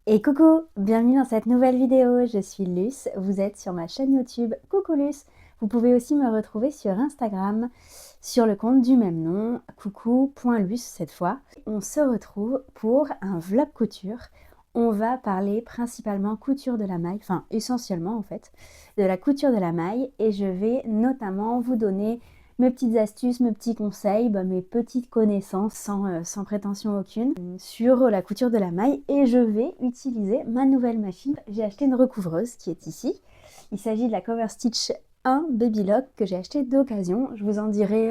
Et coucou, bienvenue dans cette nouvelle vidéo, je suis Luce, vous êtes sur ma chaîne YouTube, coucou Luce. Vous pouvez aussi me retrouver sur Instagram, sur le compte du même nom, coucou.luce cette fois. On se retrouve pour un vlog couture. On va parler principalement couture de la maille, enfin essentiellement en fait, de la couture de la maille et je vais notamment vous donner mes petites astuces, mes petits conseils, mes petites connaissances sans prétention aucune sur la couture de la maille et je vais utiliser ma nouvelle machine. J'ai acheté une recouvreuse qui est ici. Il s'agit de la Cover Stitch 1 Baby Lock que j'ai acheté d'occasion. Je vous en dirai,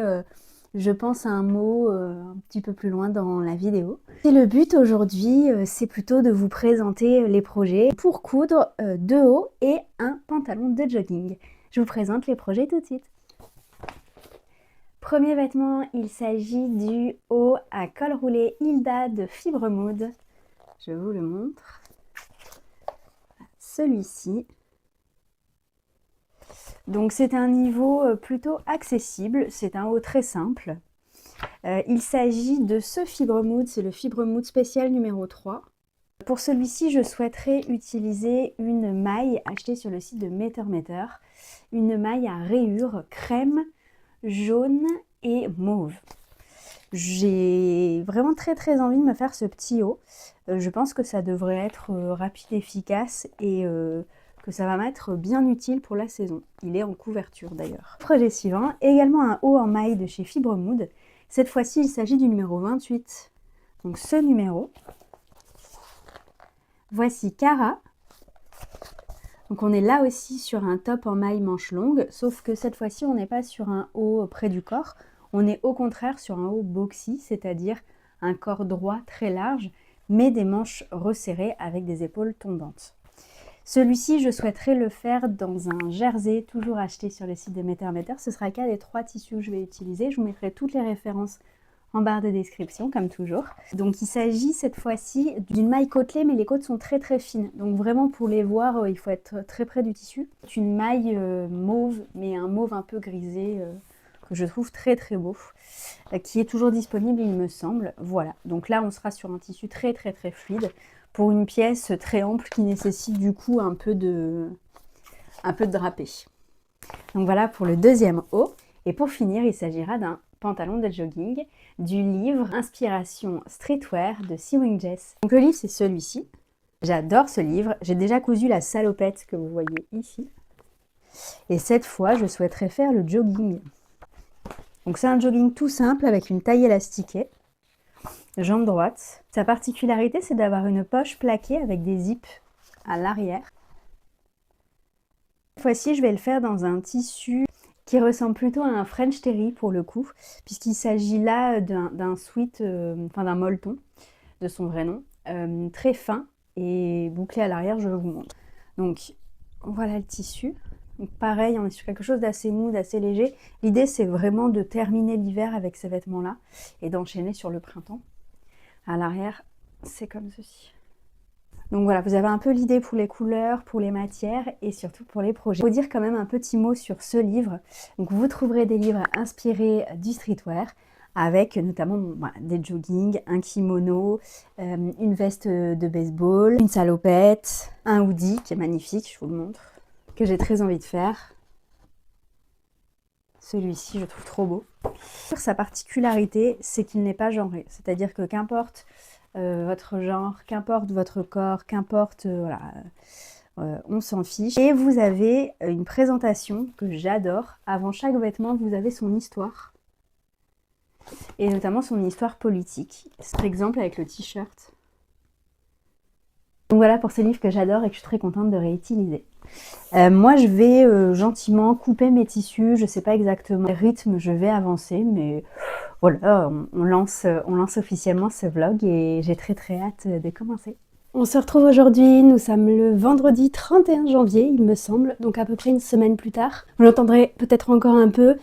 je pense, un mot un petit peu plus loin dans la vidéo. Et le but aujourd'hui, c'est plutôt de vous présenter les projets pour coudre deux hauts et un pantalon de jogging. Je vous présente les projets tout de suite. Premier vêtement, il s'agit du haut à col roulé Hilda de Fibre Mood. Je vous le montre. Celui-ci. Donc c'est un niveau plutôt accessible, c'est un haut très simple. Il s'agit de ce Fibre Mood, c'est le Fibre Mood spécial numéro 3. Pour celui-ci, je souhaiterais utiliser une maille achetée sur le site de Meter. Une maille à rayures crème, jaune et mauve. J'ai vraiment très envie de me faire ce petit haut. Je pense que ça devrait être rapide, efficace et que ça va m'être bien utile pour la saison. Il est en couverture d'ailleurs. Projet suivant, également un haut en maille de chez Fibre Mood. Cette fois-ci, il s'agit du numéro 28. Donc ce numéro. Voici Cara. Donc on est là aussi sur un top en maille manche longue, sauf que cette fois-ci on n'est pas sur un haut près du corps, on est au contraire sur un haut boxy, c'est-à-dire un corps droit très large, mais des manches resserrées avec des épaules tombantes. Celui-ci, je souhaiterais le faire dans un jersey, toujours acheté sur le site de Meter. Ce sera qu'un des 3 tissus que je vais utiliser. Je vous mettrai toutes les références en barre de description, comme toujours. Donc il s'agit cette fois-ci d'une maille côtelée, mais les côtes sont très fines. Donc vraiment pour les voir, il faut être très près du tissu. C'est une maille mauve, mais un mauve un peu grisé, que je trouve très beau, qui est toujours disponible il me semble. Voilà, donc là on sera sur un tissu très fluide, pour une pièce très ample qui nécessite du coup un peu de drapé. Donc voilà pour le deuxième haut. Et pour finir, il s'agira d'un pantalon de jogging du livre Inspiration Streetwear de Sewing Jess. Donc le livre c'est celui-ci. J'adore ce livre. J'ai déjà cousu la salopette que vous voyez ici. Et cette fois, je souhaiterais faire le jogging. Donc c'est un jogging tout simple avec une taille élastiquée, jambe droite. Sa particularité, c'est d'avoir une poche plaquée avec des zips à l'arrière. Cette fois-ci, je vais le faire dans un tissu qui ressemble plutôt à un French Terry pour le coup, puisqu'il s'agit là d'un sweat, d'un molleton, de son vrai nom, très fin et bouclé à l'arrière, je vous montre. Donc voilà le tissu. Donc pareil, on est sur quelque chose d'assez mou, d'assez léger. L'idée, c'est vraiment de terminer l'hiver avec ces vêtements-là et d'enchaîner sur le printemps. À l'arrière, c'est comme ceci. Donc voilà, vous avez un peu l'idée pour les couleurs, pour les matières et surtout pour les projets. Il faut dire quand même un petit mot sur ce livre. Donc vous trouverez des livres inspirés du streetwear avec notamment des joggings, un kimono, une veste de baseball, une salopette, un hoodie qui est magnifique, je vous le montre, que j'ai très envie de faire. Celui-ci, je trouve trop beau. Sa particularité, c'est qu'il n'est pas genré, c'est-à-dire que qu'importe votre genre, qu'importe votre corps, qu'importe, on s'en fiche. Et vous avez une présentation que j'adore. Avant chaque vêtement, vous avez son histoire. Et notamment son histoire politique. Par exemple avec le t-shirt. Donc voilà pour ce livre que j'adore et que je suis très contente de réutiliser. Moi je vais gentiment couper mes tissus, je ne sais pas exactement le rythme, je vais avancer, mais voilà, on lance officiellement ce vlog et j'ai très hâte de commencer. On se retrouve aujourd'hui, nous sommes le vendredi 31 janvier il me semble, donc à peu près une semaine plus tard. Vous l'entendrez peut-être encore un peu,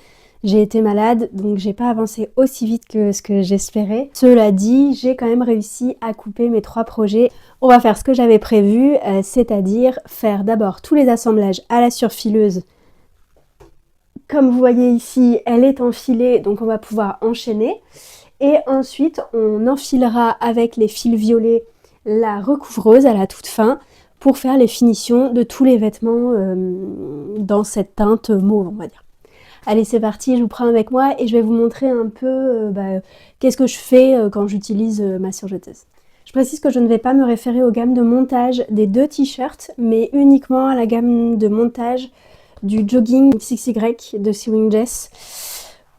j'ai été malade, donc j'ai pas avancé aussi vite que ce que j'espérais. Cela dit, j'ai quand même réussi à couper mes 3 projets. On va faire ce que j'avais prévu, c'est-à-dire faire d'abord tous les assemblages à la surfileuse. Comme vous voyez ici, elle est enfilée, donc on va pouvoir enchaîner. Et ensuite, on enfilera avec les fils violets la recouvreuse à la toute fin pour faire les finitions de tous les vêtements dans cette teinte mauve, on va dire. Allez, c'est parti, je vous prends avec moi et je vais vous montrer un peu qu'est-ce que je fais quand j'utilise ma surjeteuse. Je précise que je ne vais pas me référer aux gammes de montage des 2 t-shirts, mais uniquement à la gamme de montage du jogging 6Y de Sewing Jess,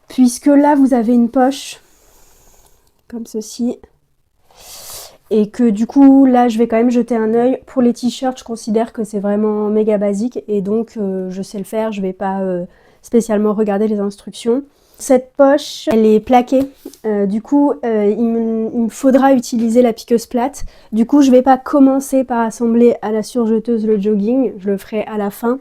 puisque là vous avez une poche comme ceci, et que du coup là je vais quand même jeter un œil. Pour les t-shirts, je considère que c'est vraiment méga basique et donc je sais le faire, je vais pas spécialement regarder les instructions. Cette poche, elle est plaquée, du coup il me faudra utiliser la piqueuse plate. Du coup je vais pas commencer par assembler à la surjeteuse le jogging, je le ferai à la fin.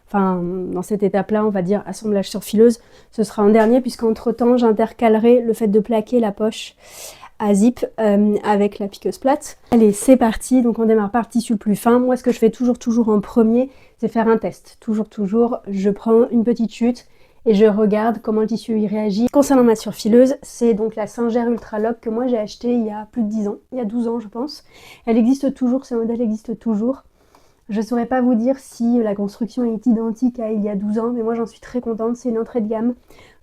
Enfin, dans cette étape-là, on va dire assemblage sur fileuse, ce sera en dernier puisqu'entre temps j'intercalerai le fait de plaquer la poche à zip avec la piqueuse plate. Allez, c'est parti, donc on démarre par le tissu le plus fin. Moi, ce que je fais toujours en premier, c'est faire un test. Toujours, je prends une petite chute et je regarde comment le tissu y réagit. Concernant ma surfileuse, c'est donc la Singer Ultra Lock que moi j'ai acheté il y a plus de 10 ans, il y a 12 ans je pense. Elle existe toujours, ce modèle existe toujours. Je ne saurais pas vous dire si la construction est identique à il y a 12 ans, mais moi j'en suis très contente, c'est une entrée de gamme.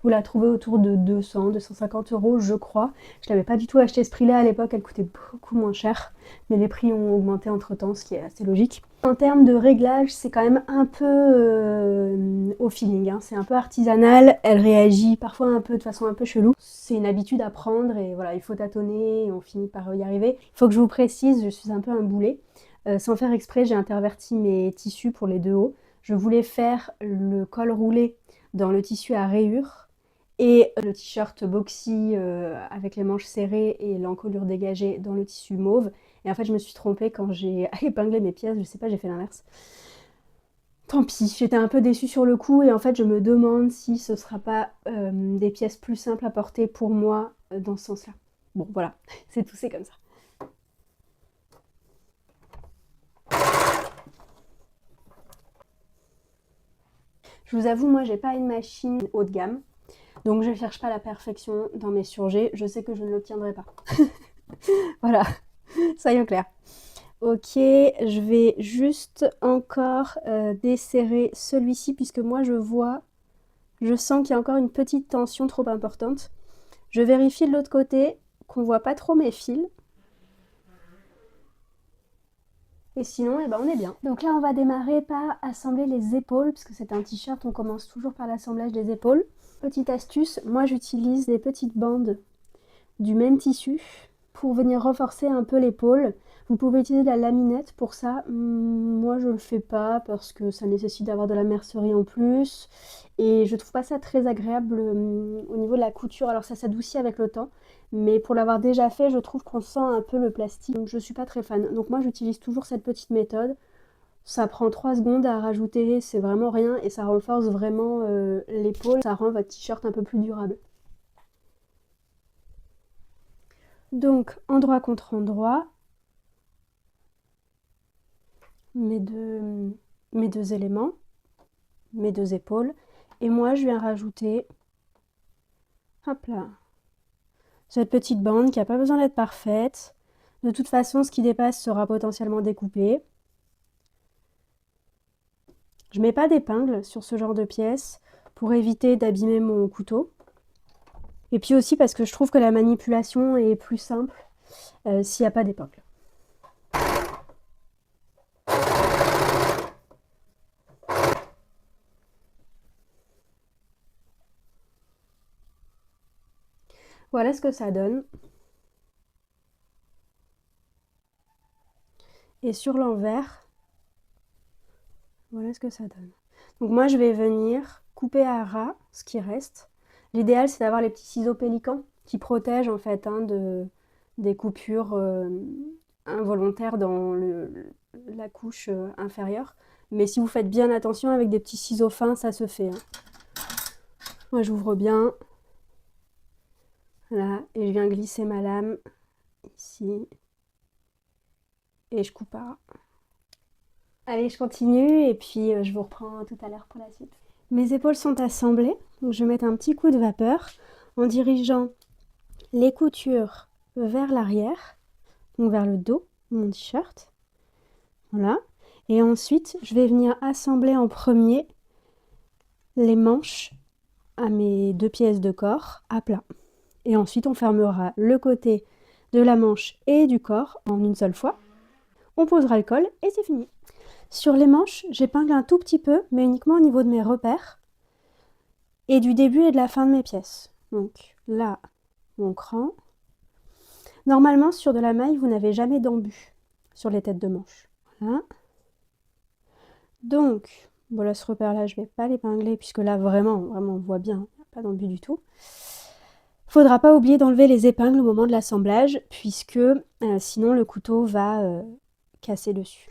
Vous la trouvez autour de 200-250 € je crois. Je l'avais pas du tout acheté ce prix-là à l'époque, elle coûtait beaucoup moins cher, mais les prix ont augmenté entre temps, ce qui est assez logique. En termes de réglage, c'est quand même un peu au feeling, hein. C'est un peu artisanal, elle réagit parfois un peu de façon un peu chelou. C'est une habitude à prendre et voilà, il faut tâtonner et on finit par y arriver. Il faut que je vous précise, je suis un peu un boulet. Sans faire exprès, j'ai interverti mes tissus pour les 2 hauts. Je voulais faire le col roulé dans le tissu à rayures et le t-shirt boxy avec les manches serrées et l'encolure dégagée dans le tissu mauve. Et en fait, je me suis trompée quand j'ai épinglé mes pièces. Je sais pas, j'ai fait l'inverse. Tant pis, j'étais un peu déçue sur le coup et en fait, je me demande si ce sera pas des pièces plus simples à porter pour moi dans ce sens-là. Bon, voilà, c'est tout, c'est comme ça. Je vous avoue, moi, j'ai pas une machine haut de gamme, donc je cherche pas la perfection dans mes surjets. Je sais que je ne l'obtiendrai pas. Voilà, soyons clairs. Ok, je vais juste encore desserrer celui-ci puisque moi je sens qu'il y a encore une petite tension trop importante. Je vérifie de l'autre côté qu'on voit pas trop mes fils. Et sinon, eh ben, on est bien. Donc là, on va démarrer par assembler les épaules, parce que c'est un t-shirt, on commence toujours par l'assemblage des épaules. Petite astuce, moi j'utilise des petites bandes du même tissu pour venir renforcer un peu l'épaule. Vous pouvez utiliser de la laminette pour ça. Moi je le fais pas parce que ça nécessite d'avoir de la mercerie en plus et je trouve pas ça très agréable au niveau de la couture. Alors ça s'adoucit avec le temps, mais pour l'avoir déjà fait, je trouve qu'on sent un peu le plastique, donc je suis pas très fan. Donc moi j'utilise toujours cette petite méthode. Ça prend 3 secondes à rajouter, c'est vraiment rien et ça renforce vraiment l'épaule. Ça rend votre t-shirt un peu plus durable. Donc endroit contre endroit, mes deux éléments, mes 2 épaules. Et moi je viens rajouter, hop là, cette petite bande qui n'a pas besoin d'être parfaite. De toute façon, ce qui dépasse sera potentiellement découpé. Je mets pas d'épingle sur ce genre de pièces pour éviter d'abîmer mon couteau. Et puis aussi parce que je trouve que la manipulation est plus simple s'il n'y a pas d'épingle. Voilà ce que ça donne. Et sur l'envers, voilà ce que ça donne. Donc moi je vais venir couper à ras ce qui reste. L'idéal c'est d'avoir les petits ciseaux pélicans qui protègent en fait des coupures involontaires dans la couche inférieure. Mais si vous faites bien attention avec des petits ciseaux fins, ça se fait. Hein. Moi j'ouvre bien. Voilà, et je viens glisser ma lame ici. Et je coupe à ras. Allez, je continue et puis je vous reprends tout à l'heure pour la suite. Mes épaules sont assemblées, donc je vais mettre un petit coup de vapeur en dirigeant les coutures vers l'arrière, donc vers le dos, mon t-shirt. Voilà. Et ensuite, je vais venir assembler en premier les manches à mes 2 pièces de corps à plat. Et ensuite, on fermera le côté de la manche et du corps en une seule fois. On posera le col et c'est fini. Sur les manches, j'épingle un tout petit peu, mais uniquement au niveau de mes repères et du début et de la fin de mes pièces. Donc là, mon cran. Normalement, sur de la maille, vous n'avez jamais d'embut sur les têtes de manche. Voilà. Donc, voilà, ce repère-là, je ne vais pas l'épingler puisque là, vraiment, on voit bien, il n'y a pas d'embut du tout. Faudra pas oublier d'enlever les épingles au moment de l'assemblage puisque sinon le couteau va casser dessus.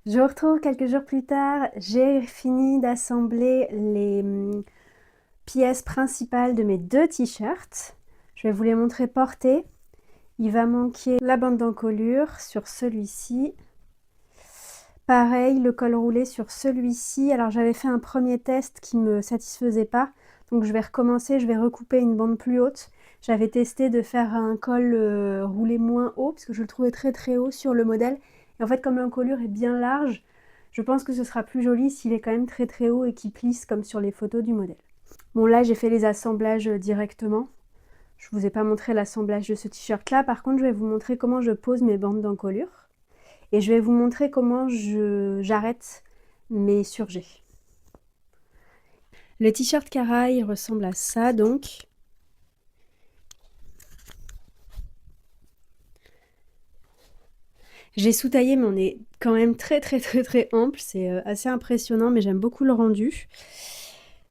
Je vous retrouve quelques jours plus tard, j'ai fini d'assembler les pièces principales de mes 2 t-shirts. Je vais vous les montrer portés. Il va manquer la bande d'encolure sur celui-ci. Pareil, le col roulé sur celui-ci. Alors j'avais fait un premier test qui ne me satisfaisait pas. Donc je vais recommencer, je vais recouper une bande plus haute. J'avais testé de faire un col roulé moins haut parce que je le trouvais très très haut sur le modèle. Et en fait, comme l'encolure est bien large, je pense que ce sera plus joli s'il est quand même très très haut et qu'il plisse comme sur les photos du modèle. Bon, là j'ai fait les assemblages directement. Je ne vous ai pas montré l'assemblage de ce t-shirt là. Par contre, je vais vous montrer comment je pose mes bandes d'encolure. Et je vais vous montrer comment j'arrête mes surjets. Le t-shirt Cara, il ressemble à ça donc. J'ai sous-taillé mais on est quand même très ample, c'est assez impressionnant mais j'aime beaucoup le rendu.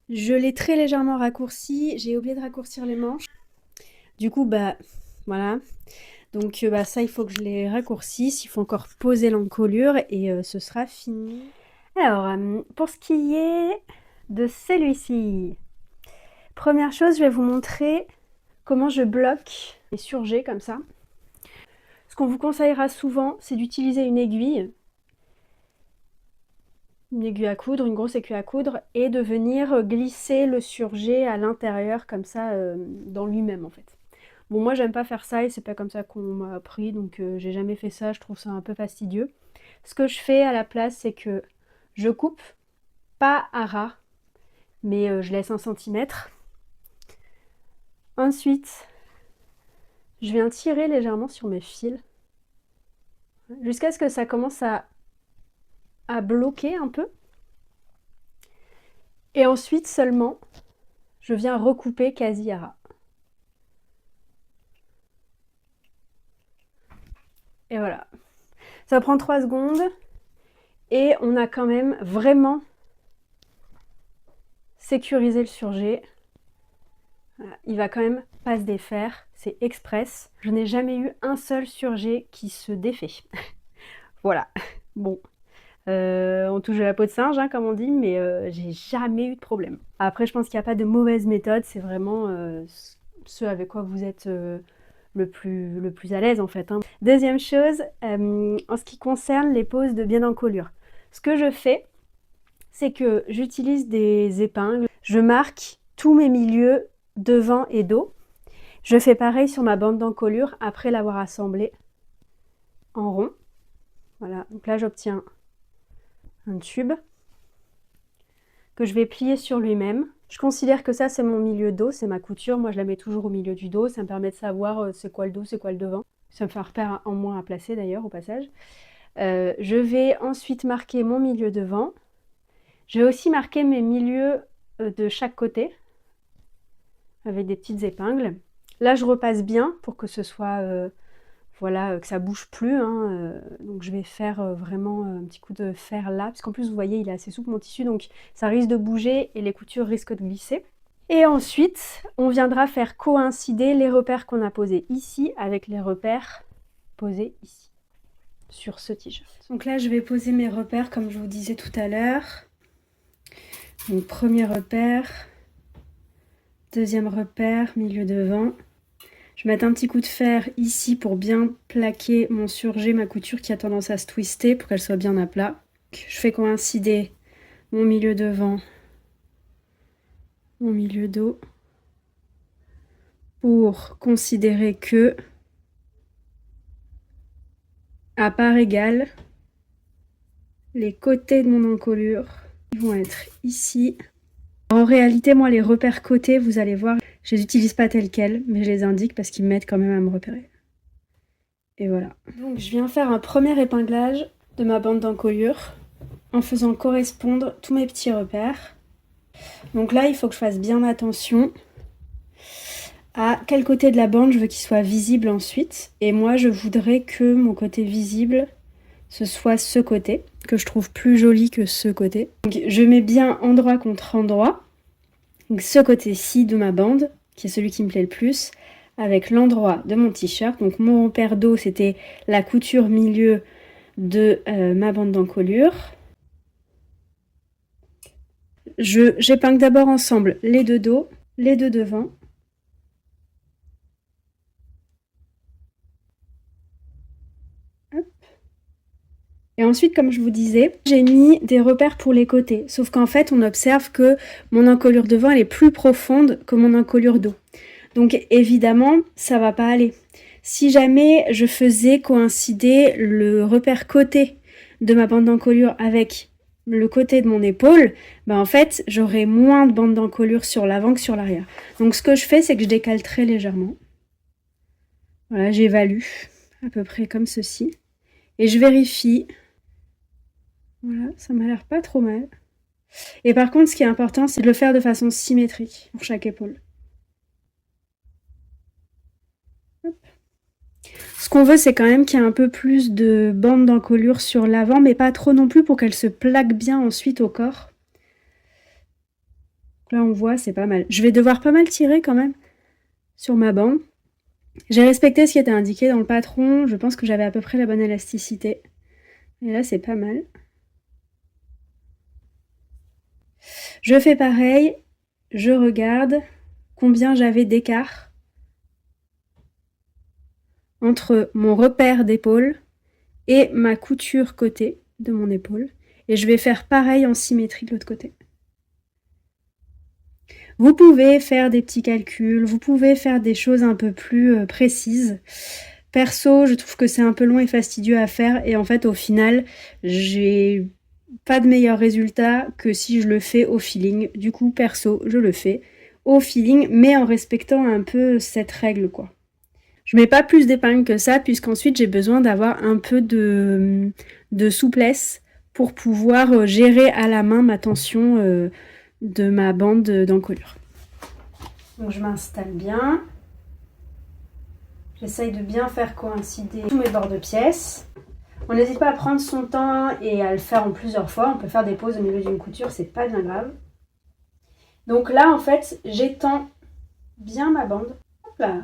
Je l'ai très légèrement raccourci, j'ai oublié de raccourcir les manches. Du coup bah voilà, donc ça il faut que je les raccourcisse, il faut encore poser l'encolure et ce sera fini. Alors pour ce qui est de celui-ci, première chose, je vais vous montrer comment je bloque les surjets comme ça. Ce qu'on vous conseillera souvent, c'est d'utiliser une aiguille à coudre, une grosse aiguille à coudre, et de venir glisser le surjet à l'intérieur comme ça dans lui-même en fait. Bon, moi j'aime pas faire ça et c'est pas comme ça qu'on m'a appris, donc j'ai jamais fait ça, je trouve ça un peu fastidieux. Ce que je fais à la place, c'est que je coupe, pas à ras, mais je laisse 1 centimètre. Ensuite, je viens tirer légèrement sur mes fils jusqu'à ce que ça commence à bloquer un peu. Et ensuite seulement, je viens recouper quasi à ras. Et voilà. Ça prend 3 secondes et on a quand même vraiment sécurisé le surjet. Voilà. Il va quand même pas se défaire, c'est express. Je n'ai jamais eu un seul surjet qui se défait. Voilà. Bon. On touche à la peau de singe, hein, comme on dit, mais j'ai jamais eu de problème. Après, je pense qu'il n'y a pas de mauvaise méthode, c'est vraiment ce avec quoi vous êtes le plus à l'aise en fait. Hein. Deuxième chose, en ce qui concerne les poses de bien encolure. Ce que je fais, c'est que j'utilise des épingles, je marque tous mes milieux devant et dos. Je fais pareil sur ma bande d'encolure après l'avoir assemblée en rond. Voilà, donc là j'obtiens un tube que je vais plier sur lui-même. Je considère que ça c'est mon milieu dos, c'est ma couture, moi je la mets toujours au milieu du dos, ça me permet de savoir c'est quoi le dos, c'est quoi le devant. Ça me fait un repère en moins à placer d'ailleurs au passage. Je vais ensuite marquer mon milieu devant. Je vais aussi marquer mes milieux de chaque côté avec des petites épingles. Là je repasse bien pour que ce soit voilà, que ça bouge plus, hein, donc je vais faire vraiment un petit coup de fer là, parce qu'en plus vous voyez il est assez souple mon tissu, donc ça risque de bouger et les coutures risquent de glisser. Et ensuite, on viendra faire coïncider les repères qu'on a posés ici avec les repères posés ici, sur ce t-shirt. Donc là je vais poser mes repères comme je vous disais tout à l'heure. Donc premier repère, deuxième repère, milieu devant. Je vais mettre un petit coup de fer ici pour bien plaquer mon surjet, ma couture qui a tendance à se twister pour qu'elle soit bien à plat. Je fais coïncider mon milieu devant, mon milieu dos pour considérer que à part égale les côtés de mon encolure. Ils vont être ici. En réalité, moi, les repères côtés, vous allez voir, je les utilise pas tels quels, mais je les indique parce qu'ils m'aident quand même à me repérer. Et voilà. Donc, je viens faire un premier épinglage de ma bande d'encolure en faisant correspondre tous mes petits repères. Donc là, il faut que je fasse bien attention à quel côté de la bande je veux qu'il soit visible ensuite. Et moi, je voudrais que mon côté visible, ce soit ce côté, que je trouve plus joli que ce côté. Donc, je mets bien endroit contre endroit. Donc, ce côté-ci de ma bande, qui est celui qui me plaît le plus, avec l'endroit de mon t-shirt. Donc mon repère dos, c'était la couture milieu de ma bande d'encolure. J'épingle d'abord ensemble les deux dos, les deux devant. Hop. Et ensuite, comme je vous disais, j'ai mis des repères pour les côtés. Sauf qu'en fait, on observe que mon encolure devant, elle est plus profonde que mon encolure dos. Donc évidemment, ça va pas aller. Si jamais je faisais coïncider le repère côté de ma bande d'encolure avec le côté de mon épaule, ben en fait, j'aurais moins de bande d'encolure sur l'avant que sur l'arrière. Donc ce que je fais, c'est que je décale très légèrement. Voilà, j'évalue à peu près comme ceci. Et je vérifie. Voilà, ça m'a l'air pas trop mal. Et par contre, ce qui est important, c'est de le faire de façon symétrique pour chaque épaule. Hop. Ce qu'on veut, c'est quand même qu'il y ait un peu plus de bande d'encolure sur l'avant, mais pas trop non plus pour qu'elle se plaque bien ensuite au corps. Là, on voit, c'est pas mal. Je vais devoir pas mal tirer quand même sur ma bande. J'ai respecté ce qui était indiqué dans le patron. Je pense que j'avais à peu près la bonne élasticité. Et là, c'est pas mal. Je fais pareil. Je regarde combien j'avais d'écart entre mon repère d'épaule et ma couture côté de mon épaule. Et je vais faire pareil en symétrie de l'autre côté. Vous pouvez faire des petits calculs, vous pouvez faire des choses un peu plus précises. Perso, je trouve que c'est un peu long et fastidieux à faire et en fait au final, j'ai pas de meilleur résultat que si je le fais au feeling. Du coup, perso, je le fais au feeling, mais en respectant un peu cette règle, quoi. Je mets pas plus d'épingles que ça, puisqu'ensuite j'ai besoin d'avoir un peu de souplesse pour pouvoir gérer à la main ma tension de ma bande d'encolure. Donc je m'installe bien. J'essaye de bien faire coïncider tous mes bords de pièce. On n'hésite pas à prendre son temps et à le faire en plusieurs fois. On peut faire des pauses au milieu d'une couture, c'est pas bien grave. Donc là, en fait, j'étends bien ma bande. Hop là.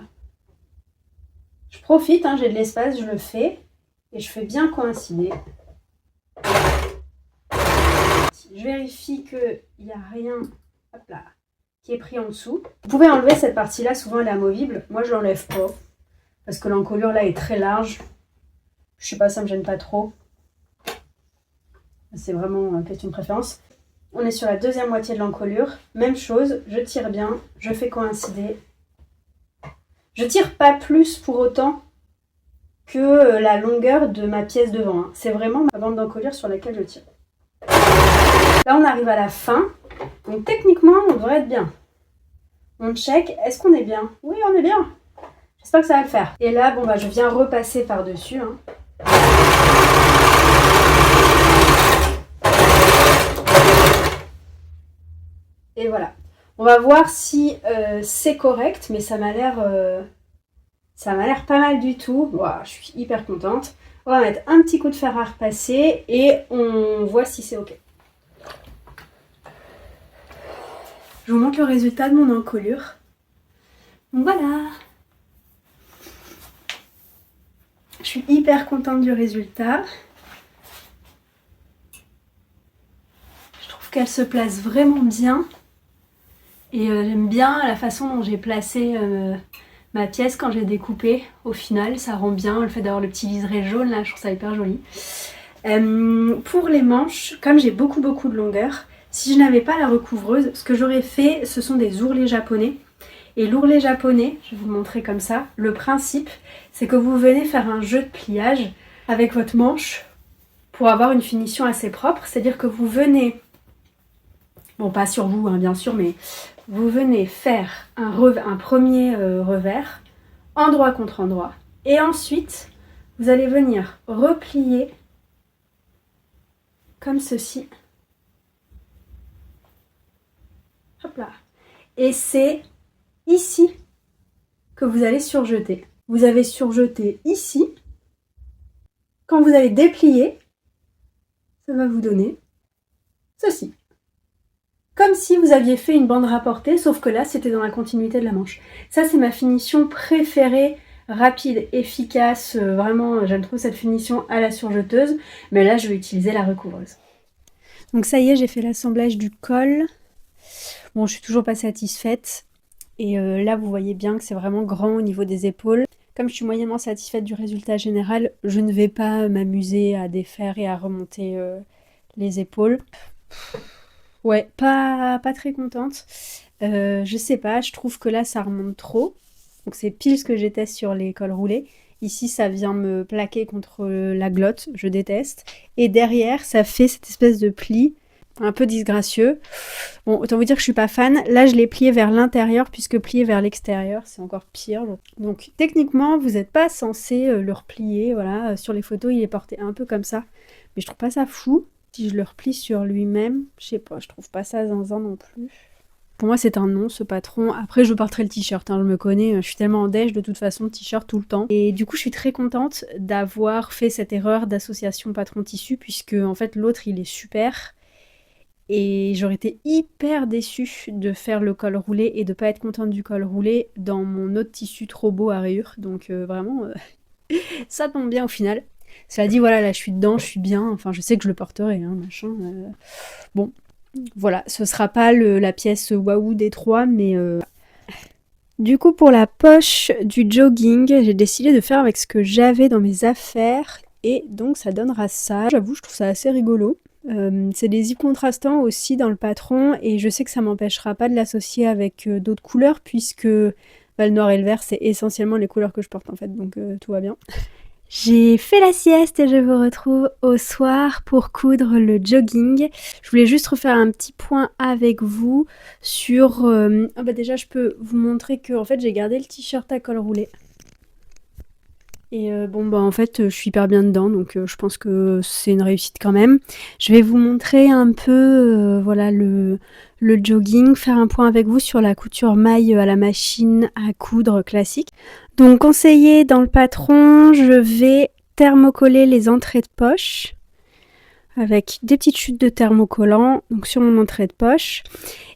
Je profite, hein, j'ai de l'espace, je le fais. Et je fais bien coïncider. Je vérifie qu'il n'y a rien, hop là, qui est pris en dessous. Vous pouvez enlever cette partie-là, souvent elle est amovible. Moi, je l'enlève pas. Parce que l'encolure là est très large. Je sais pas, ça me gêne pas trop. C'est vraiment une question de préférence. On est sur la deuxième moitié de l'encolure. Même chose, je tire bien, je fais coïncider. Je tire pas plus pour autant que la longueur de ma pièce devant. Hein. C'est vraiment ma bande d'encolure sur laquelle je tire. Là, on arrive à la fin. Donc techniquement, on devrait être bien. On check, est-ce qu'on est bien? Oui, on est bien. J'espère que ça va le faire. Et là, bon bah, je viens repasser par-dessus. Hein. Et voilà. On va voir si c'est correct, mais ça m'a l'air pas mal du tout. Wow, je suis hyper contente. On va mettre un petit coup de fer à repasser et on voit si c'est ok. Je vous montre le résultat de mon encolure. Donc voilà. Je suis hyper contente du résultat. Je trouve qu'elle se place vraiment bien. Et j'aime bien la façon dont j'ai placé ma pièce quand j'ai découpé. Au final, ça rend bien. Le fait d'avoir le petit liseré jaune là, je trouve ça hyper joli. Pour les manches, comme j'ai beaucoup de longueur, si je n'avais pas la recouvreuse, ce que j'aurais fait, ce sont des ourlets japonais. Et l'ourlet japonais, je vais vous le montrer comme ça, le principe, c'est que vous venez faire un jeu de pliage avec votre manche pour avoir une finition assez propre. C'est-à-dire que vous venez, bon pas sur vous hein, bien sûr, mais vous venez faire un premier revers, endroit contre endroit. Et ensuite, vous allez venir replier comme ceci. Hop là. Et c'est ici que vous allez surjeter. Vous avez surjeté ici. Quand vous allez déplier, ça va vous donner ceci. Comme si vous aviez fait une bande rapportée, sauf que là, c'était dans la continuité de la manche. Ça, c'est ma finition préférée, rapide, efficace. Vraiment, j'aime trop cette finition à la surjeteuse. Mais là, je vais utiliser la recouvreuse. Donc ça y est, j'ai fait l'assemblage du col. Bon, je suis toujours pas satisfaite. Et là, vous voyez bien que c'est vraiment grand au niveau des épaules. Comme je suis moyennement satisfaite du résultat général, je ne vais pas m'amuser à défaire et à remonter les épaules. Ouais, pas très contente. Je sais pas, je trouve que là, ça remonte trop. Donc c'est pile ce que j'ai testé sur les cols roulés. Ici, ça vient me plaquer contre la glotte, je déteste. Et derrière, ça fait cette espèce de pli un peu disgracieux. Bon, autant vous dire que je suis pas fan. Là, je l'ai plié vers l'intérieur, puisque plié vers l'extérieur, c'est encore pire. Donc, techniquement, vous n'êtes pas censé le replier. Voilà, sur les photos, il est porté un peu comme ça. Mais je trouve pas ça fou. Si je le replie sur lui-même, je sais pas, je trouve pas ça zinzin non plus. Pour moi, c'est un non, ce patron. Après, je porterai le t-shirt, hein, je me connais. Je suis tellement en déj, de toute façon, t-shirt tout le temps. Et du coup, je suis très contente d'avoir fait cette erreur d'association patron-tissu, puisque, en fait, l'autre, il est super. Et j'aurais été hyper déçue de faire le col roulé et de pas être contente du col roulé dans mon autre tissu trop beau à rayures. Donc vraiment, ça tombe bien au final. Cela dit, voilà, là je suis dedans, je suis bien. Enfin, je sais que je le porterai, hein, machin. Bon, voilà, ce sera pas la pièce waouh des trois, mais... Du coup, pour la poche du jogging, j'ai décidé de faire avec ce que j'avais dans mes affaires. Et donc, ça donnera ça. J'avoue, je trouve ça assez rigolo. C'est des zips contrastants aussi dans le patron et je sais que ça m'empêchera pas de l'associer avec d'autres couleurs puisque le noir et le vert c'est essentiellement les couleurs que je porte en fait, donc tout va bien. J'ai fait la sieste et je vous retrouve au soir pour coudre le jogging. Je voulais juste refaire un petit point avec vous sur... déjà je peux vous montrer que en fait j'ai gardé le t-shirt à col roulé. Et en fait, je suis hyper bien dedans, donc je pense que c'est une réussite quand même. Je vais vous montrer un peu, voilà, le jogging, faire un point avec vous sur la couture maille à la machine à coudre classique. Donc, conseillé dans le patron, je vais thermocoller les entrées de poche avec des petites chutes de thermocollant, donc sur mon entrée de poche.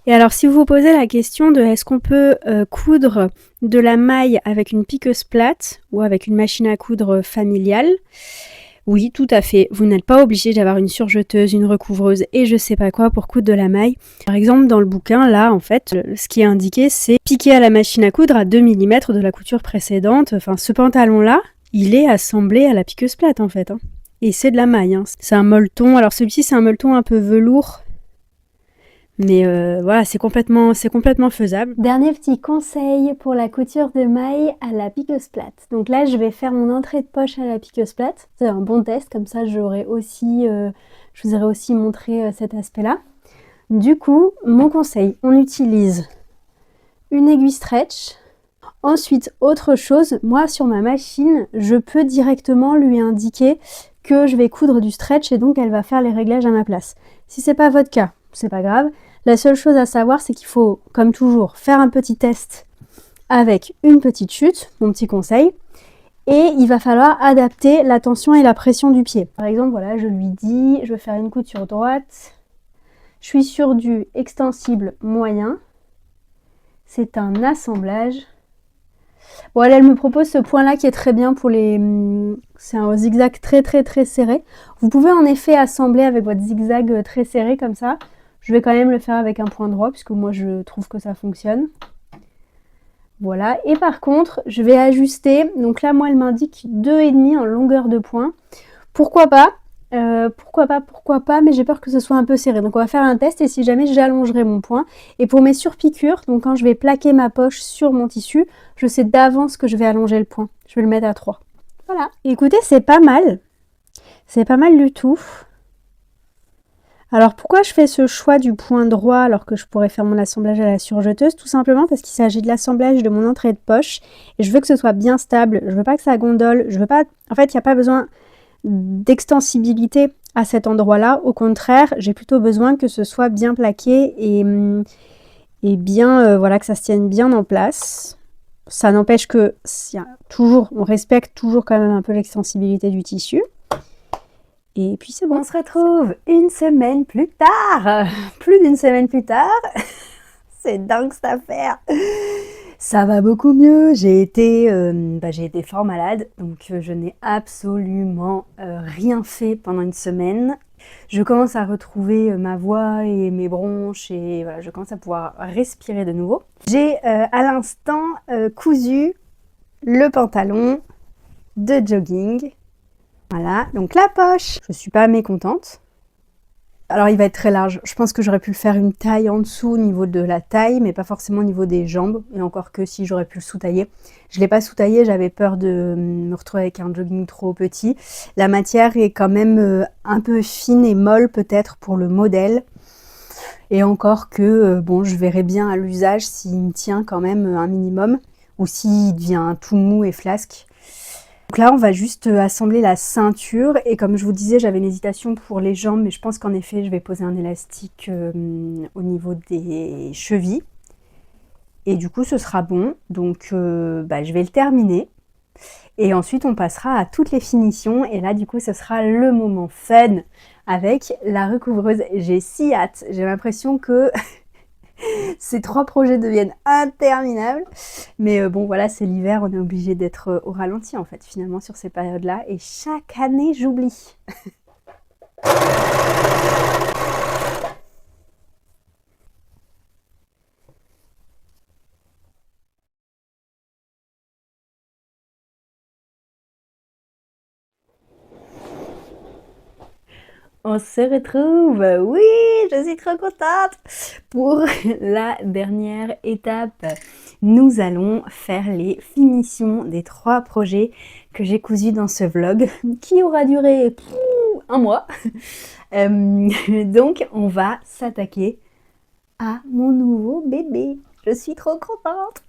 Et alors, si vous vous posez la question de est-ce qu'on peut coudre de la maille avec une piqueuse plate ou avec une machine à coudre familiale, oui, tout à fait. Vous n'êtes pas obligé d'avoir une surjeteuse, une recouvreuse et je sais pas quoi pour coudre de la maille. Par exemple, dans le bouquin, là, en fait, ce qui est indiqué, c'est piquer à la machine à coudre à 2 mm de la couture précédente. Enfin, ce pantalon-là, il est assemblé à la piqueuse plate, en fait. Hein. Et c'est de la maille. Hein. C'est un molleton. Alors, celui-ci, c'est un molleton un peu velours. Mais voilà, c'est complètement faisable. Dernier petit conseil pour la couture de maille à la piqueuse plate. Donc là, je vais faire mon entrée de poche à la piqueuse plate. C'est un bon test, comme ça je vous aurais aussi montré cet aspect-là. Du coup, mon conseil, on utilise une aiguille stretch. Ensuite, autre chose, moi sur ma machine, je peux directement lui indiquer que je vais coudre du stretch et donc elle va faire les réglages à ma place. Si c'est pas votre cas, c'est pas grave. La seule chose à savoir, c'est qu'il faut, comme toujours, faire un petit test avec une petite chute, mon petit conseil, et il va falloir adapter la tension et la pression du pied. Par exemple, voilà, je lui dis, je vais faire une couture droite, je suis sur du extensible moyen, c'est un assemblage. Bon, elle me propose ce point-là qui est très bien pour les... C'est un zigzag très serré. Vous pouvez en effet assembler avec votre zigzag très serré comme ça. Je vais quand même le faire avec un point droit puisque moi je trouve que ça fonctionne. Voilà. Et par contre, je vais ajuster. Donc là, moi, elle m'indique 2,5 en longueur de point. Pourquoi pas, mais j'ai peur que ce soit un peu serré. Donc on va faire un test et si jamais j'allongerai mon point. Et pour mes surpiqûres, donc quand je vais plaquer ma poche sur mon tissu, je sais d'avance que je vais allonger le point. Je vais le mettre à 3. Voilà. Écoutez, c'est pas mal. C'est pas mal du tout. Alors pourquoi je fais ce choix du point droit alors que je pourrais faire mon assemblage à la surjeteuse? Tout simplement parce qu'il s'agit de l'assemblage de mon entrée de poche et je veux que ce soit bien stable, je veux pas que ça gondole, je veux pas... En fait, il n'y a pas besoin d'extensibilité à cet endroit-là, au contraire, j'ai plutôt besoin que ce soit bien plaqué et bien, voilà, que ça se tienne bien en place. Ça n'empêche que on respecte toujours quand même un peu l'extensibilité du tissu. Et puis c'est bon. On se retrouve une semaine plus tard. Plus d'une semaine plus tard. C'est dingue cette affaire. Ça va beaucoup mieux. J'ai été fort malade. Donc je n'ai absolument rien fait pendant une semaine. Je commence à retrouver ma voix et mes bronches. Et voilà, je commence à pouvoir respirer de nouveau. J'ai à l'instant cousu le pantalon de jogging. Voilà, donc la poche, je suis pas mécontente. Alors il va être très large, je pense que j'aurais pu le faire une taille en dessous au niveau de la taille, mais pas forcément au niveau des jambes, et encore que si j'aurais pu le sous-tailler. Je l'ai pas sous-taillé, j'avais peur de me retrouver avec un jogging trop petit. La matière est quand même un peu fine et molle peut-être pour le modèle. Et encore que, bon, je verrai bien à l'usage s'il me tient quand même un minimum, ou s'il devient tout mou et flasque. Donc là, on va juste assembler la ceinture et comme je vous disais, j'avais une hésitation pour les jambes, mais je pense qu'en effet, je vais poser un élastique au niveau des chevilles. Et du coup, ce sera bon. Donc, je vais le terminer. Et ensuite, on passera à toutes les finitions. Et là, du coup, ce sera le moment fun avec la recouvreuse. J'ai si hâte. J'ai l'impression que ces 3 projets deviennent interminables. Mais bon, voilà, c'est l'hiver, on est obligé d'être au ralenti, en fait, finalement, sur ces périodes-là. Et chaque année, j'oublie. On se retrouve, oui, je suis trop contente. Pour la dernière étape, nous allons faire les finitions des 3 projets que j'ai cousus dans ce vlog, qui aura duré un mois. Donc, on va s'attaquer à mon nouveau bébé. Je suis trop contente.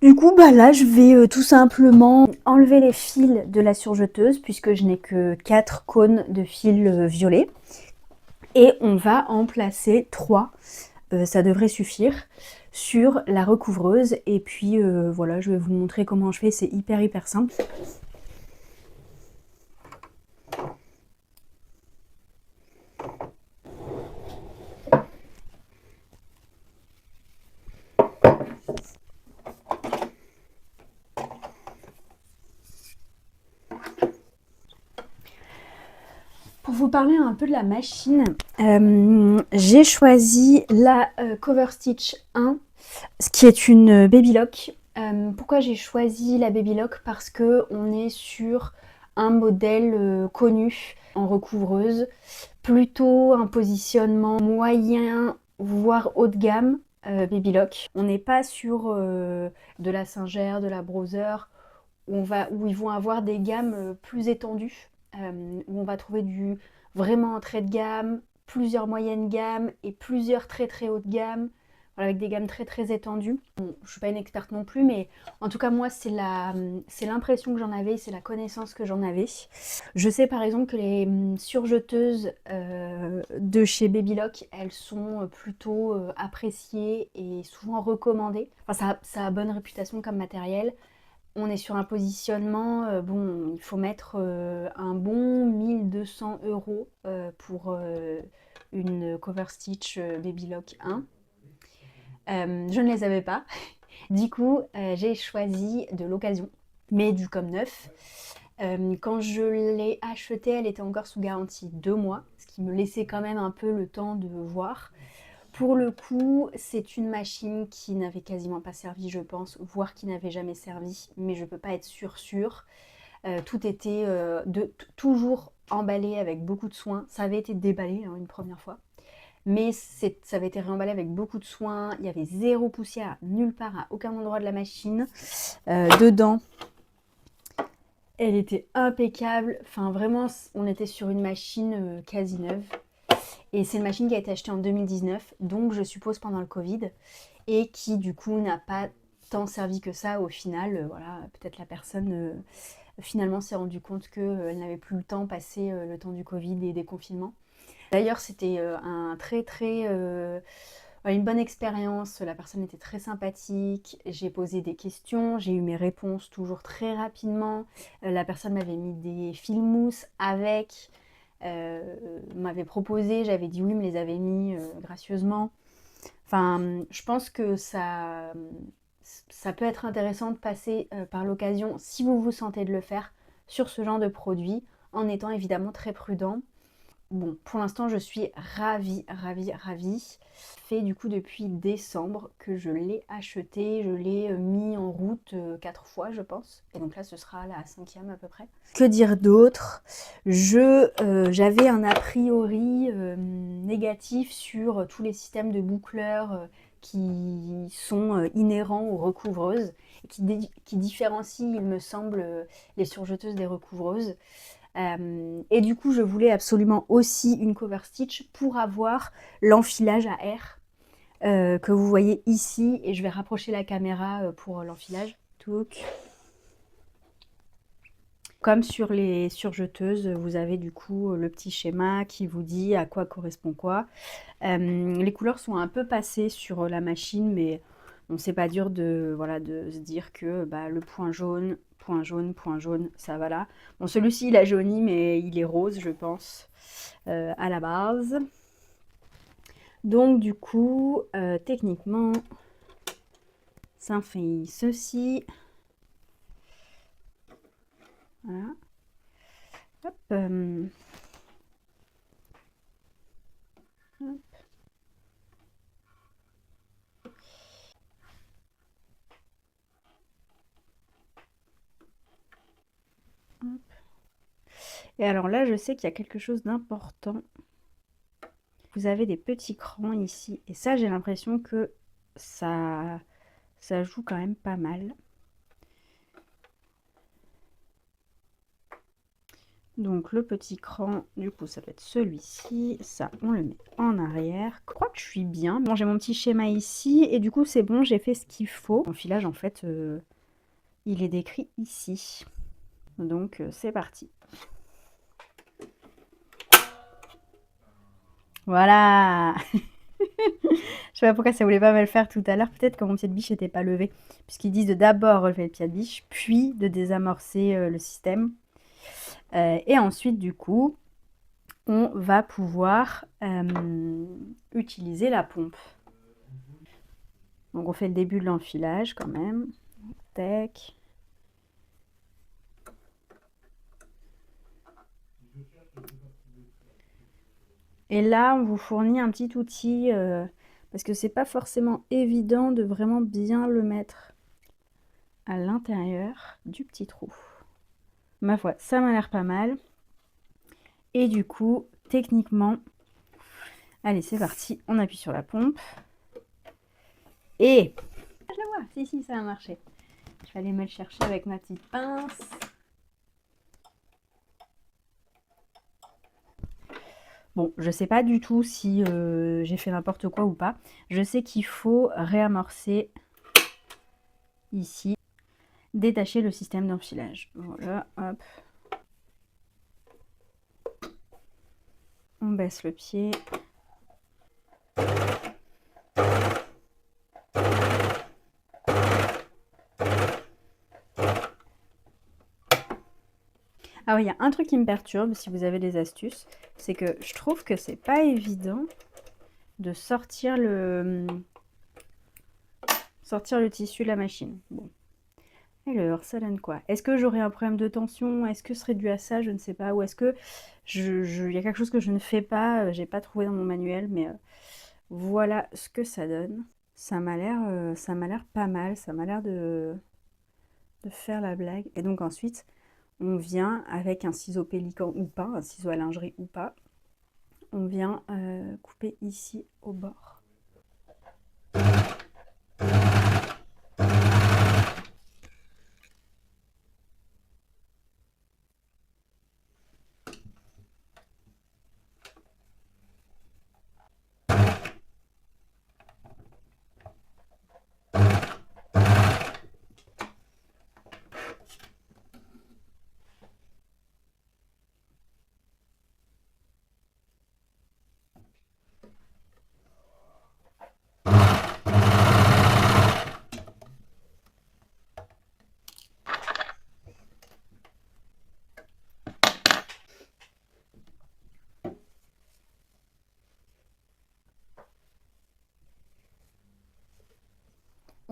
Du coup, là, je vais tout simplement enlever les fils de la surjeteuse puisque je n'ai que 4 cônes de fil violet. Et on va en placer 3, ça devrait suffire, sur la recouvreuse. Et puis voilà, je vais vous montrer comment je fais, c'est hyper simple. Pour vous parler un peu de la machine, j'ai choisi la Cover Stitch 1, ce qui est une Baby Lock. Pourquoi j'ai choisi la Baby Lock? Parce que on est sur un modèle connu en recouvreuse, plutôt un positionnement moyen, voire haut de gamme, Baby Lock. On n'est pas sur de la Singer, de la Brother, où ils vont avoir des gammes plus étendues, où on va trouver vraiment entrée de gamme, plusieurs moyennes gammes et plusieurs très hautes gammes, voilà, avec des gammes très étendues. Bon, je suis pas une experte non plus, mais en tout cas moi c'est l'impression que j'en avais, c'est la connaissance que j'en avais. Je sais par exemple que les surjeteuses de chez Baby Lock, elles sont plutôt appréciées et souvent recommandées. Enfin, ça a bonne réputation comme matériel. On est sur un positionnement, bon, il faut mettre un bon 1200 € pour une Cover Stitch Baby Lock 1. Je ne les avais pas. Du coup, j'ai choisi de l'occasion, mais du comme neuf. Quand je l'ai achetée, elle était encore sous garantie 2 mois, ce qui me laissait quand même un peu le temps de voir. Pour le coup, c'est une machine qui n'avait quasiment pas servi, je pense, voire qui n'avait jamais servi, mais je peux pas être sûre. Tout était toujours emballé avec beaucoup de soin. Ça avait été déballé une première fois, mais ça avait été réemballé avec beaucoup de soin. Il y avait 0 poussière nulle part, à aucun endroit de la machine. Dedans, Elle était impeccable. Enfin, vraiment, on était sur une machine quasi neuve. Et c'est une machine qui a été achetée en 2019, donc je suppose pendant le Covid, et qui du coup n'a pas tant servi que ça au final. Voilà, peut-être la personne finalement s'est rendue compte qu'elle n'avait plus le temps passé le temps du Covid et des confinements. D'ailleurs, c'était une bonne expérience. La personne était très sympathique. J'ai posé des questions, j'ai eu mes réponses toujours très rapidement. La personne m'avait mis des fils mousse avec, m'avait proposé, j'avais dit oui, me les avait mis gracieusement. Enfin, je pense que ça peut être intéressant de passer par l'occasion, si vous vous sentez de le faire, sur ce genre de produit, en étant évidemment très prudent. Bon, pour l'instant, je suis ravie, ravie, ravie. Ça fait du coup depuis décembre que je l'ai acheté, je l'ai mis en route 4 fois, je pense. Et donc là, ce sera la 5e à peu près. Que dire d'autre? J'avais un a priori négatif sur tous les systèmes de boucleurs qui sont inhérents aux recouvreuses et qui différencient, il me semble, les surjeteuses des recouvreuses. Et du coup, je voulais absolument aussi une cover stitch pour avoir l'enfilage à air que vous voyez ici. Et je vais rapprocher la caméra pour l'enfilage. Comme sur les surjeteuses, vous avez du coup le petit schéma qui vous dit à quoi correspond quoi. Les couleurs sont un peu passées sur la machine, mais bon, c'est pas dur de, voilà, de se dire que le point jaune, point jaune, point jaune, ça va là. Bon, celui-ci il a jauni, mais il est rose, je pense, à la base. Donc du coup, techniquement, ça fait ceci. Voilà. Hop, hop. Et alors là, je sais qu'il y a quelque chose d'important. Vous avez des petits crans ici. Et ça, j'ai l'impression que ça joue quand même pas mal. Donc le petit cran, du coup, ça va être celui-ci. Ça, on le met en arrière. Je crois que je suis bien. Bon, j'ai mon petit schéma ici. Et du coup, c'est bon, j'ai fait ce qu'il faut. L'enfilage, en fait, il est décrit ici. Donc, c'est parti. Voilà. Je sais pas pourquoi ça voulait pas me le faire tout à l'heure. Peut-être que mon pied de biche n'était pas levé. Puisqu'ils disent de d'abord relever le pied de biche, puis de désamorcer le système. Et ensuite, du coup, on va pouvoir utiliser la pompe. Donc on fait le début de l'enfilage quand même. Tac. Et là, on vous fournit un petit outil parce que c'est pas forcément évident de vraiment bien le mettre à l'intérieur du petit trou. Ma foi, ça m'a l'air pas mal. Et du coup, techniquement, allez, c'est parti. On appuie sur la pompe. Et je la vois, si, ça a marché. Je vais aller me le chercher avec ma petite pince. Bon, je sais pas du tout si j'ai fait n'importe quoi ou pas. Je sais qu'il faut réamorcer ici, détacher le système d'enfilage. Voilà, hop. On baisse le pied. Ah oui, il y a un truc qui me perturbe, si vous avez des astuces, c'est que je trouve que c'est pas évident de sortir le tissu de la machine. Bon. Alors, ça donne quoi? Est-ce que j'aurais un problème de tension? Est-ce que ce serait dû à ça? Je ne sais pas. Ou est-ce que il y a quelque chose que je ne fais pas, j'ai pas trouvé dans mon manuel, mais voilà ce que ça donne. Ça m'a l'air pas mal. Ça m'a l'air de faire la blague. Et donc ensuite, on vient avec un ciseau pélican ou pas, un ciseau à lingerie ou pas, on vient couper ici au bord.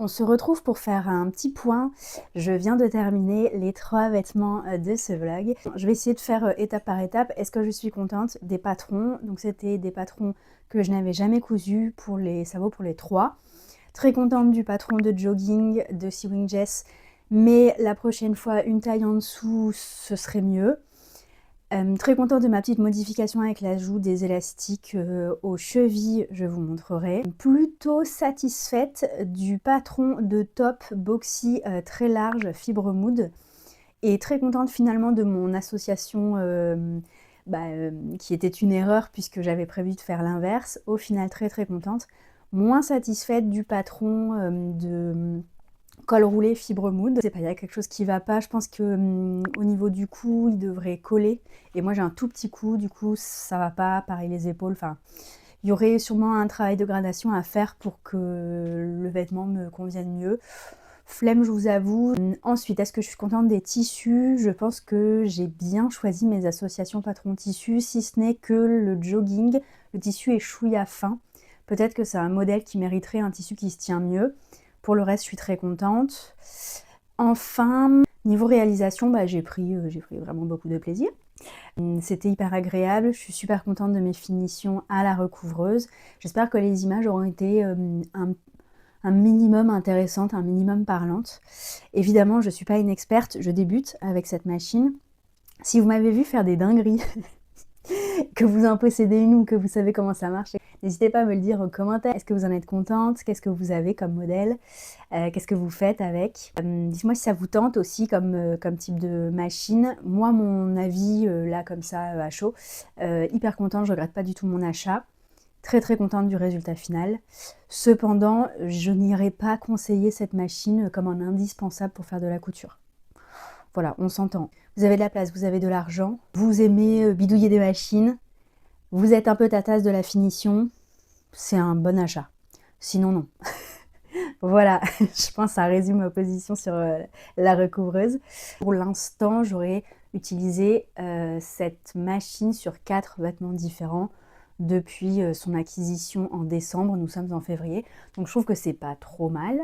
On se retrouve pour faire un petit point. Je viens de terminer les 3 vêtements de ce vlog. Je vais essayer de faire étape par étape. Est-ce que je suis contente des patrons? Donc c'était des patrons que je n'avais jamais cousus, ça vaut pour les 3. Très contente du patron de jogging de Sewing Jess, mais la prochaine fois une taille en dessous ce serait mieux. Très contente de ma petite modification avec l'ajout des élastiques aux chevilles, je vous montrerai. Plutôt satisfaite du patron de top boxy très large fibre mood et très contente finalement de mon association qui était une erreur puisque j'avais prévu de faire l'inverse. Au final très contente. Moins satisfaite du patron de col roulé fibre mood. Je sais pas, il y a quelque chose qui va pas. Je pense que au niveau du cou, il devrait coller. Et moi j'ai un tout petit cou, du coup ça va pas. Pareil les épaules. Enfin, il y aurait sûrement un travail de gradation à faire pour que le vêtement me convienne mieux. Flemme, je vous avoue. Ensuite, est-ce que je suis contente des tissus? Je pense que j'ai bien choisi mes associations patron tissu, si ce n'est que le jogging. Le tissu est chouïa fin. Peut-être que c'est un modèle qui mériterait un tissu qui se tient mieux. Pour le reste, je suis très contente. Enfin, niveau réalisation, j'ai pris vraiment beaucoup de plaisir. C'était hyper agréable. Je suis super contente de mes finitions à la recouvreuse. J'espère que les images auront été un minimum intéressantes, un minimum parlantes. Évidemment, je ne suis pas une experte, je débute avec cette machine. Si vous m'avez vu faire des dingueries, que vous en possédez une ou que vous savez comment ça marche, n'hésitez pas à me le dire en commentaire. Est-ce que vous en êtes contente? Qu'est-ce que vous avez comme modèle? Qu'est-ce que vous faites avec? Dites-moi si ça vous tente aussi comme type de machine. Moi, mon avis, là comme ça, à chaud, hyper contente, je regrette pas du tout mon achat. Très contente du résultat final. Cependant, je n'irai pas conseiller cette machine comme un indispensable pour faire de la couture. Voilà, on s'entend. Vous avez de la place, vous avez de l'argent, vous aimez bidouiller des machines, vous êtes un peu tatasse de la finition, c'est un bon achat. Sinon, non. Voilà, je pense que ça résume ma position sur la recouvreuse. Pour l'instant, j'aurais utilisé cette machine sur 4 vêtements différents depuis son acquisition en décembre. Nous sommes en février, donc je trouve que c'est pas trop mal,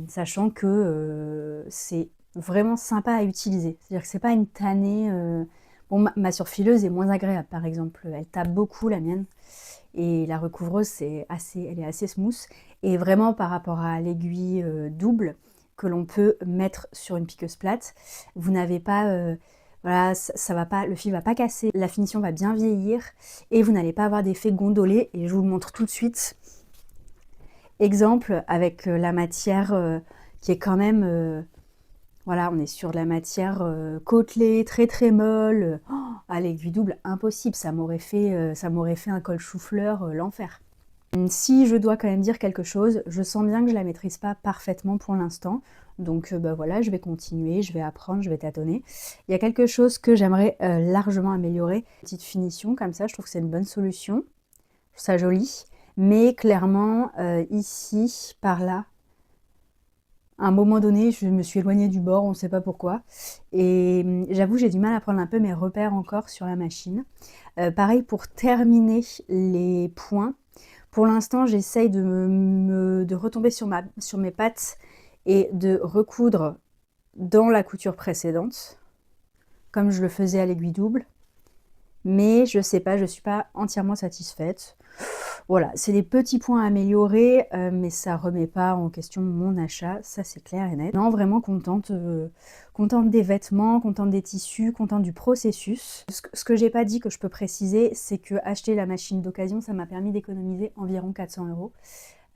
sachant que c'est vraiment sympa à utiliser. C'est-à-dire que c'est pas une tannée. Bon, ma surfileuse est moins agréable, par exemple. Elle tape beaucoup, la mienne. Et la recouvreuse, elle est assez smooth. Et vraiment, par rapport à l'aiguille double que l'on peut mettre sur une piqueuse plate, vous n'avez pas... voilà, ça va pas, le fil va pas casser, la finition va bien vieillir et vous n'allez pas avoir d'effet gondolé. Et je vous le montre tout de suite. Exemple avec la matière qui est quand même... voilà, on est sur de la matière côtelée, très molle. Oh, à l'aiguille double, impossible, ça m'aurait fait un col chou-fleur, l'enfer. Si je dois quand même dire quelque chose, je sens bien que je la maîtrise pas parfaitement pour l'instant. Donc voilà, je vais continuer, je vais apprendre, je vais tâtonner. Il y a quelque chose que j'aimerais largement améliorer. Petite finition comme ça, je trouve que c'est une bonne solution. Je trouve ça joli. Mais clairement, ici, par là, à un moment donné, je me suis éloignée du bord, on ne sait pas pourquoi. Et j'avoue, j'ai du mal à prendre un peu mes repères encore sur la machine. Pareil pour terminer les points. Pour l'instant, j'essaye de retomber sur mes pattes et de recoudre dans la couture précédente, comme je le faisais à l'aiguille double. Mais je sais pas, je suis pas entièrement satisfaite. Voilà, c'est des petits points à améliorer, mais ça remet pas en question mon achat, ça c'est clair et net. Non, vraiment contente, contente des vêtements, contente des tissus, contente du processus. Ce que j'ai pas dit, que je peux préciser, c'est que acheter la machine d'occasion, ça m'a permis d'économiser environ 400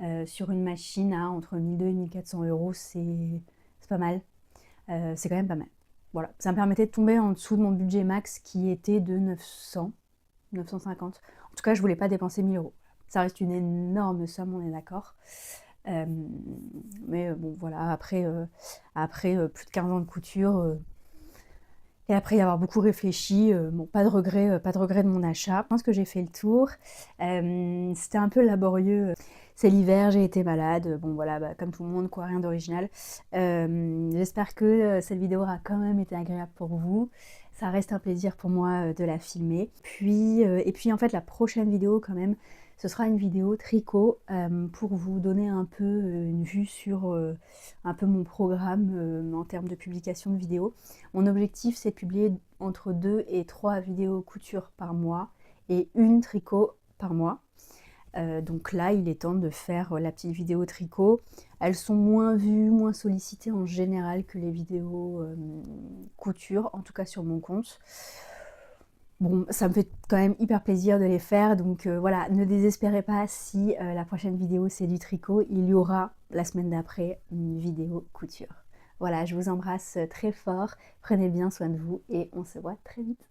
€. Sur une machine à entre 1200 et 1400 €, c'est pas mal. C'est quand même pas mal. Voilà, ça me permettait de tomber en dessous de mon budget max qui était de 950. En tout cas, je voulais pas dépenser 1000 €. Ça reste une énorme somme, on est d'accord. Mais bon, voilà, après plus de 15 ans de couture, et après y avoir beaucoup réfléchi, bon, pas de regret de mon achat. Je pense que j'ai fait le tour. C'était un peu laborieux. C'est l'hiver, j'ai été malade, bon voilà, comme tout le monde, quoi, rien d'original. J'espère que cette vidéo aura quand même été agréable pour vous. Ça reste un plaisir pour moi de la filmer. Et puis en fait, la prochaine vidéo quand même Ce sera une vidéo tricot pour vous donner un peu une vue sur un peu mon programme en termes de publication de vidéos. Mon objectif, c'est de publier entre 2 et 3 vidéos couture par mois et une tricot par mois. Donc là, il est temps de faire la petite vidéo tricot. Elles sont moins vues, moins sollicitées en général que les vidéos couture, en tout cas sur mon compte. Bon, ça me fait quand même hyper plaisir de les faire, donc voilà, ne désespérez pas si la prochaine vidéo c'est du tricot, il y aura la semaine d'après une vidéo couture. Voilà, je vous embrasse très fort, prenez bien soin de vous et on se voit très vite.